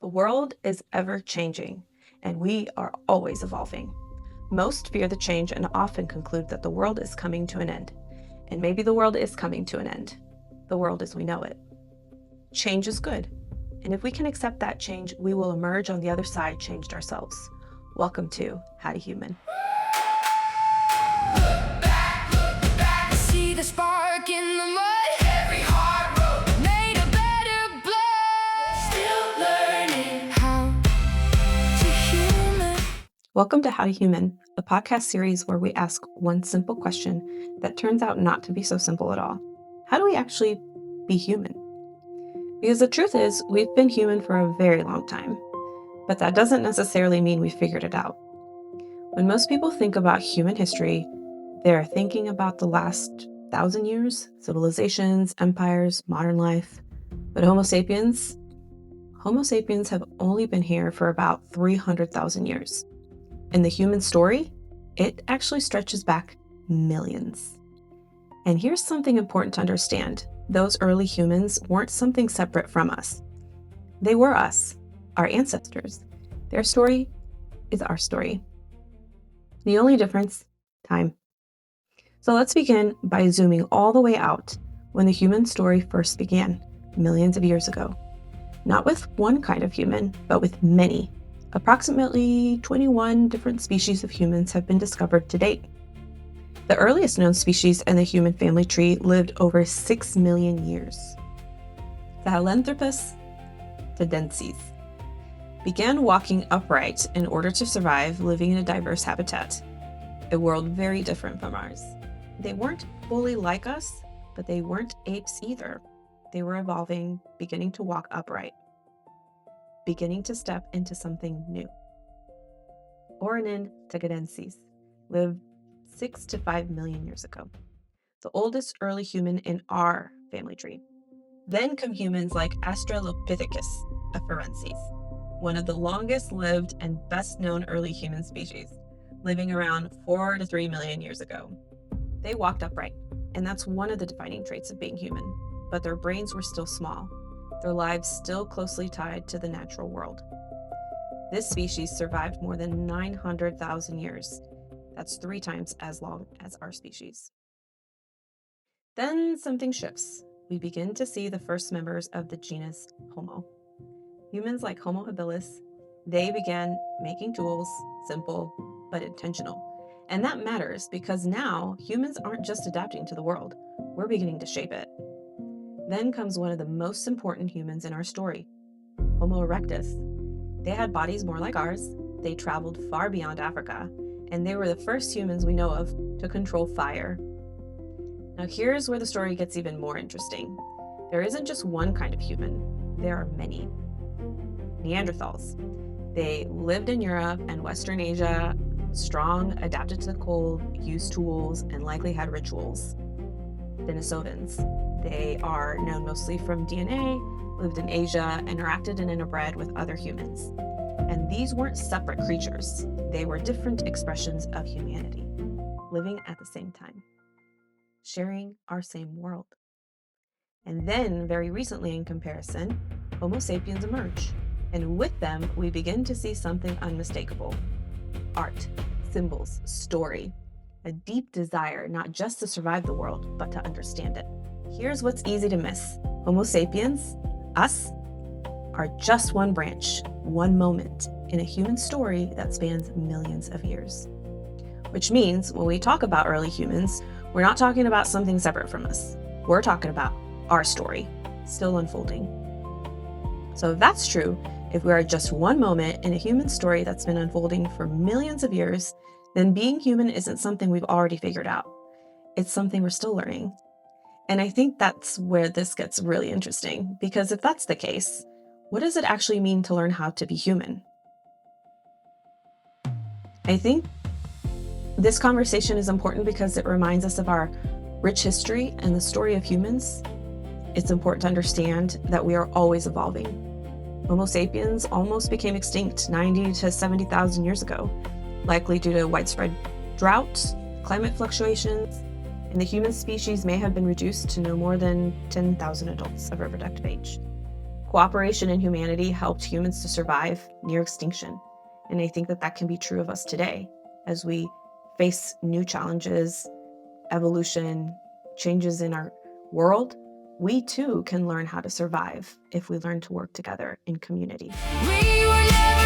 world is ever changing, and we are always evolving. Most fear the change and often conclude that the world is coming to an end. And maybe the world is coming to an end. The world as we know it. Change is good. And if we can accept that change, we will emerge on the other side changed ourselves. Welcome to How to Human. See the spark in the mud. Every hard road made a better blood. Still learning how to human. Welcome to How to Human, a podcast series where we ask one simple question that turns out not to be so simple at all. How do we actually be human? Because the truth is, we've been human for a very long time, but that doesn't necessarily mean we figured it out. When most people think about human history, they're thinking about the last 1,000 years, civilizations, empires, modern life. But Homo sapiens have only been here for about 300,000 years. And the human story, it actually stretches back millions. And here's something important to understand. Those early humans weren't something separate from us. They were us, our ancestors. Their story is our story. The only difference, time. So let's begin by zooming all the way out when the human story first began, millions of years ago. Not with one kind of human, but with many. Approximately 21 different species of humans have been discovered to date. The earliest known species in the human family tree lived over 6 million years. The Sahelanthropus tudensis began walking upright in order to survive, living in a diverse habitat, a world very different from ours. They weren't fully like us, but they weren't apes either. They were evolving, beginning to walk upright, beginning to step into something new. Orinin tudensis lived 6 to 5 million years ago, the oldest early human in our family tree. Then come humans like Australopithecus afarensis, one of the longest lived and best known early human species, living around 4 to 3 million years ago. They walked upright, and that's one of the defining traits of being human, but their brains were still small, their lives still closely tied to the natural world. This species survived more than 900,000 years. That's 3 times as long as our species. Then something shifts. We begin to see the first members of the genus Homo. Humans like Homo habilis, they began making tools, simple but intentional. And that matters because now humans aren't just adapting to the world, we're beginning to shape it. Then comes one of the most important humans in our story, Homo erectus. They had bodies more like ours, they traveled far beyond Africa, and they were the first humans we know of to control fire. Now here's where the story gets even more interesting. There isn't just one kind of human, there are many. Neanderthals. They lived in Europe and Western Asia, strong, adapted to the cold, used tools, and likely had rituals. Denisovans. They are known mostly from DNA, lived in Asia, interacted and interbred with other humans. And these weren't separate creatures. They were different expressions of humanity, living at the same time, sharing our same world. And then, very recently in comparison, Homo sapiens emerge. And with them, we begin to see something unmistakable. Art, symbols, story. A deep desire not just to survive the world, but to understand it. Here's what's easy to miss. Homo sapiens, us, are just one branch, one moment in a human story that spans millions of years. Which means when we talk about early humans, we're not talking about something separate from us. We're talking about our story, still unfolding. So if that's true, if we are just one moment in a human story that's been unfolding for millions of years, then being human isn't something we've already figured out. It's something we're still learning. And I think that's where this gets really interesting, because if that's the case, what does it actually mean to learn how to be human? I think this conversation is important because it reminds us of our rich history and the story of humans. It's important to understand that we are always evolving. Homo sapiens almost became extinct 90 to 70,000 years ago, likely due to widespread drought, climate fluctuations, and the human species may have been reduced to no more than 10,000 adults of reproductive age. Cooperation in humanity helped humans to survive near extinction. And I think that that can be true of us today as we face new challenges, evolution, changes in our world. We too can learn how to survive if we learn to work together in community. We were never